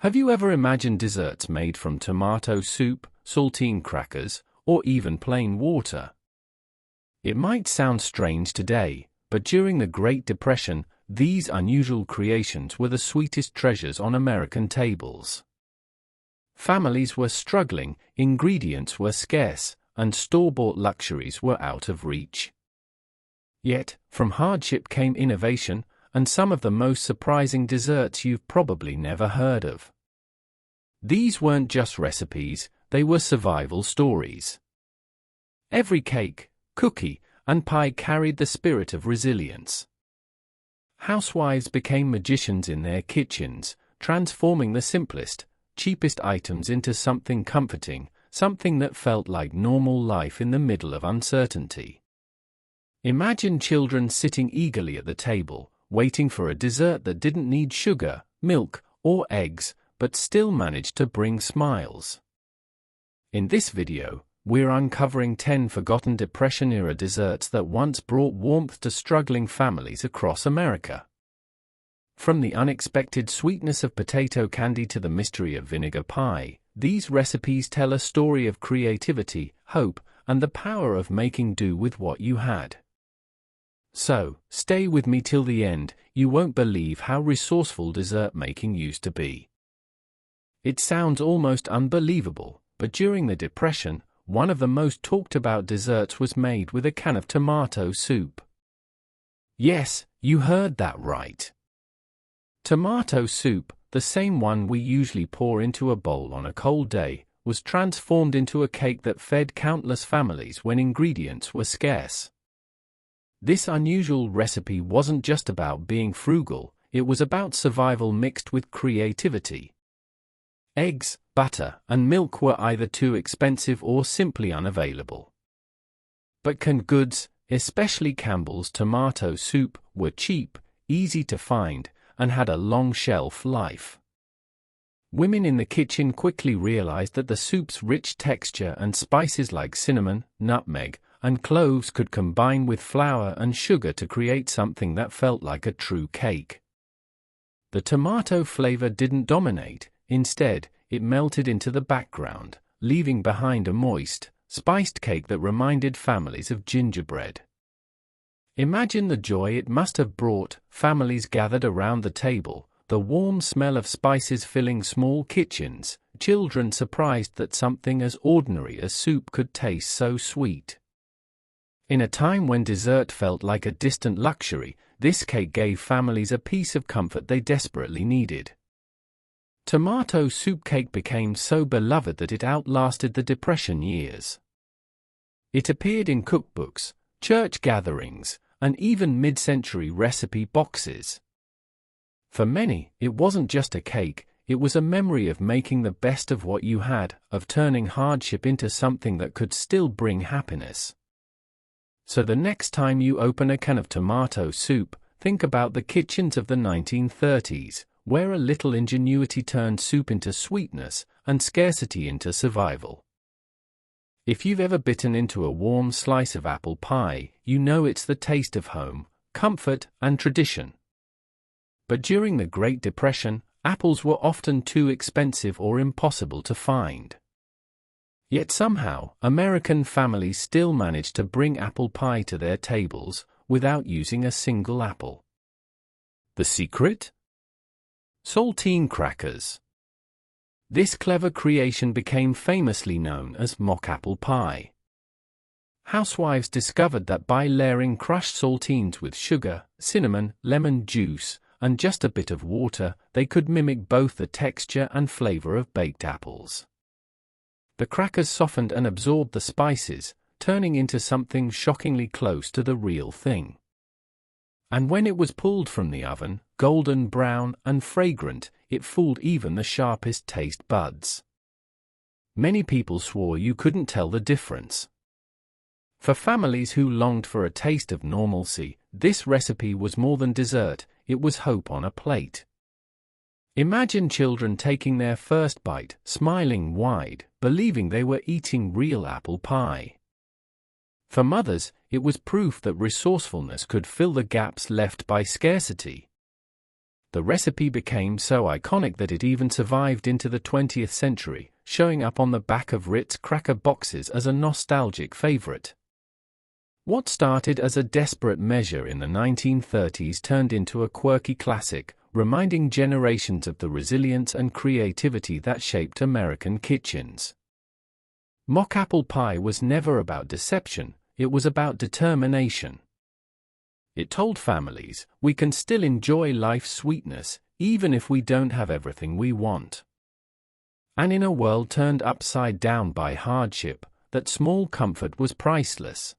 Have you ever imagined desserts made from tomato soup, saltine crackers, or even plain water? It might sound strange today, but during the Great Depression, these unusual creations were the sweetest treasures on American tables. Families were struggling, ingredients were scarce, and store-bought luxuries were out of reach. Yet, from hardship came innovation, and some of the most surprising desserts you've probably never heard of. These weren't just recipes, they were survival stories. Every cake, cookie, and pie carried the spirit of resilience. Housewives became magicians in their kitchens, transforming the simplest, cheapest items into something comforting, something that felt like normal life in the middle of uncertainty. Imagine children sitting eagerly at the table, waiting for a dessert that didn't need sugar, milk, or eggs, but still managed to bring smiles. In this video, we're uncovering 10 forgotten Depression-era desserts that once brought warmth to struggling families across America. From the unexpected sweetness of potato candy to the mystery of vinegar pie, these recipes tell a story of creativity, hope, and the power of making do with what you had. So, stay with me till the end, you won't believe how resourceful dessert making used to be. It sounds almost unbelievable, but during the Depression, one of the most talked about desserts was made with a can of tomato soup. Yes, you heard that right. Tomato soup, the same one we usually pour into a bowl on a cold day, was transformed into a cake that fed countless families when ingredients were scarce. This unusual recipe wasn't just about being frugal, it was about survival mixed with creativity. Eggs, butter, and milk were either too expensive or simply unavailable. But canned goods, especially Campbell's tomato soup, were cheap, easy to find, and had a long shelf life. Women in the kitchen quickly realized that the soup's rich texture and spices like cinnamon, nutmeg, and cloves could combine with flour and sugar to create something that felt like a true cake. The tomato flavor didn't dominate. Instead, it melted into the background, leaving behind a moist, spiced cake that reminded families of gingerbread. Imagine the joy it must have brought, families gathered around the table, the warm smell of spices filling small kitchens, children surprised that something as ordinary as soup could taste so sweet. In a time when dessert felt like a distant luxury, this cake gave families a piece of comfort they desperately needed. Tomato soup cake became so beloved that it outlasted the Depression years. It appeared in cookbooks, church gatherings, and even mid-century recipe boxes. For many, it wasn't just a cake, it was a memory of making the best of what you had, of turning hardship into something that could still bring happiness. So the next time you open a can of tomato soup, think about the kitchens of the 1930s, where a little ingenuity turned soup into sweetness and scarcity into survival. If you've ever bitten into a warm slice of apple pie, you know it's the taste of home, comfort, and tradition. But during the Great Depression, apples were often too expensive or impossible to find. Yet somehow, American families still managed to bring apple pie to their tables without using a single apple. The secret? Saltine crackers. This clever creation became famously known as mock apple pie. Housewives discovered that by layering crushed saltines with sugar, cinnamon, lemon juice, and just a bit of water, they could mimic both the texture and flavor of baked apples. The crackers softened and absorbed the spices, turning into something shockingly close to the real thing. And when it was pulled from the oven, golden brown and fragrant, it fooled even the sharpest taste buds. Many people swore you couldn't tell the difference. For families who longed for a taste of normalcy, this recipe was more than dessert, it was hope on a plate. Imagine children taking their first bite, smiling wide, believing they were eating real apple pie. For mothers, it was proof that resourcefulness could fill the gaps left by scarcity. The recipe became so iconic that it even survived into the 20th century, showing up on the back of Ritz cracker boxes as a nostalgic favorite. What started as a desperate measure in the 1930s turned into a quirky classic, reminding generations of the resilience and creativity that shaped American kitchens. Mock apple pie was never about deception, it was about determination. It told families, we can still enjoy life's sweetness, even if we don't have everything we want. And in a world turned upside down by hardship, that small comfort was priceless.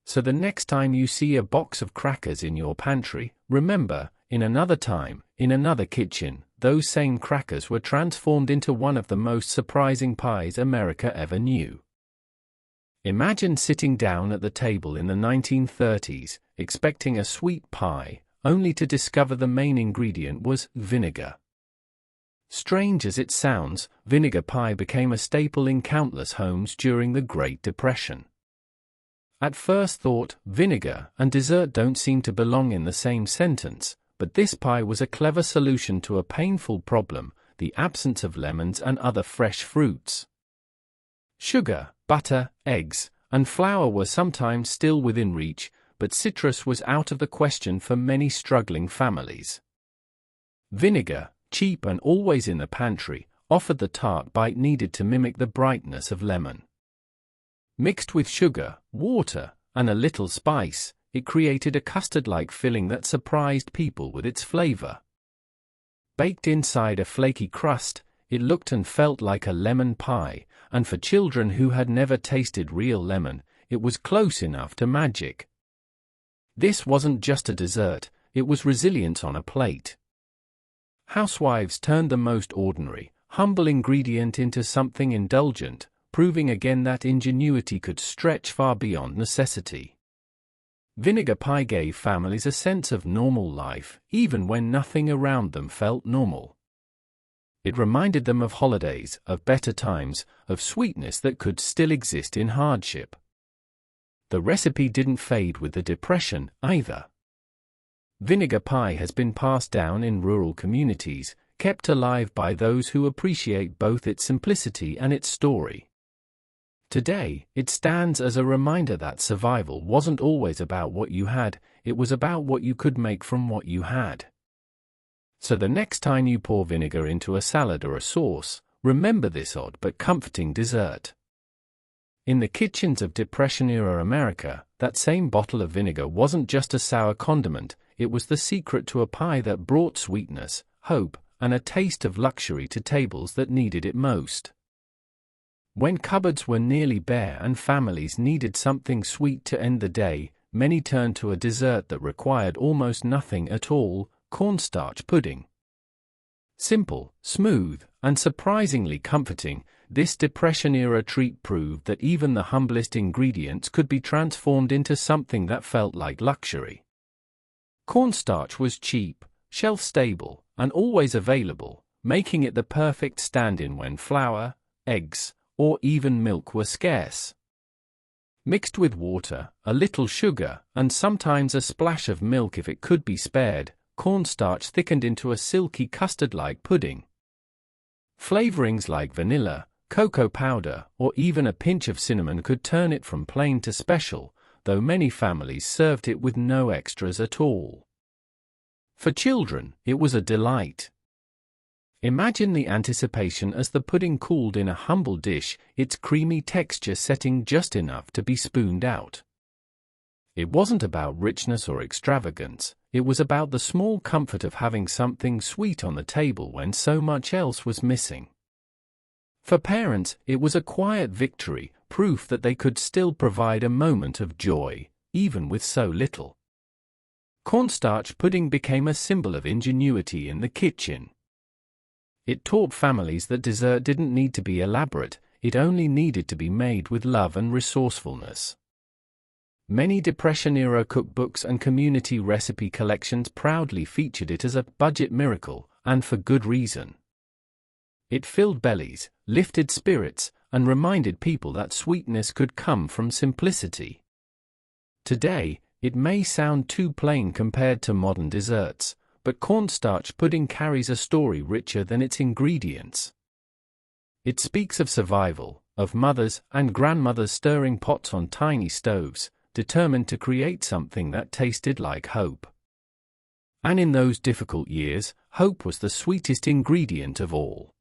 So the next time you see a box of crackers in your pantry, remember, in another time, in another kitchen, those same crackers were transformed into one of the most surprising pies America ever knew. Imagine sitting down at the table in the 1930s, expecting a sweet pie, only to discover the main ingredient was vinegar. Strange as it sounds, vinegar pie became a staple in countless homes during the Great Depression. At first thought, vinegar and dessert don't seem to belong in the same sentence, but this pie was a clever solution to a painful problem, the absence of lemons and other fresh fruits. Sugar, butter, eggs, and flour were sometimes still within reach, but citrus was out of the question for many struggling families. Vinegar, cheap and always in the pantry, offered the tart bite needed to mimic the brightness of lemon. Mixed with sugar, water, and a little spice, it created a custard-like filling that surprised people with its flavor. Baked inside a flaky crust, it looked and felt like a lemon pie, and for children who had never tasted real lemon, it was close enough to magic. This wasn't just a dessert, it was resilience on a plate. Housewives turned the most ordinary, humble ingredient into something indulgent, proving again that ingenuity could stretch far beyond necessity. Vinegar pie gave families a sense of normal life, even when nothing around them felt normal. It reminded them of holidays, of better times, of sweetness that could still exist in hardship. The recipe didn't fade with the Depression, either. Vinegar pie has been passed down in rural communities, kept alive by those who appreciate both its simplicity and its story. Today, it stands as a reminder that survival wasn't always about what you had, it was about what you could make from what you had. So the next time you pour vinegar into a salad or a sauce, remember this odd but comforting dessert. In the kitchens of Depression-era America, that same bottle of vinegar wasn't just a sour condiment, it was the secret to a pie that brought sweetness, hope, and a taste of luxury to tables that needed it most. When cupboards were nearly bare and families needed something sweet to end the day, many turned to a dessert that required almost nothing at all: cornstarch pudding. Simple, smooth, and surprisingly comforting, this Depression-era treat proved that even the humblest ingredients could be transformed into something that felt like luxury. Cornstarch was cheap, shelf-stable, and always available, making it the perfect stand-in when flour, eggs, or even milk were scarce. Mixed with water, a little sugar, and sometimes a splash of milk if it could be spared, cornstarch thickened into a silky custard-like pudding. Flavorings like vanilla, cocoa powder, or even a pinch of cinnamon could turn it from plain to special, though many families served it with no extras at all. For children, it was a delight. Imagine the anticipation as the pudding cooled in a humble dish, its creamy texture setting just enough to be spooned out. It wasn't about richness or extravagance, it was about the small comfort of having something sweet on the table when so much else was missing. For parents, it was a quiet victory, proof that they could still provide a moment of joy, even with so little. Cornstarch pudding became a symbol of ingenuity in the kitchen. It taught families that dessert didn't need to be elaborate, it only needed to be made with love and resourcefulness. Many Depression-era cookbooks and community recipe collections proudly featured it as a budget miracle, and for good reason. It filled bellies, lifted spirits, and reminded people that sweetness could come from simplicity. Today, it may sound too plain compared to modern desserts, but cornstarch pudding carries a story richer than its ingredients. It speaks of survival, of mothers and grandmothers stirring pots on tiny stoves, determined to create something that tasted like hope. And in those difficult years, hope was the sweetest ingredient of all.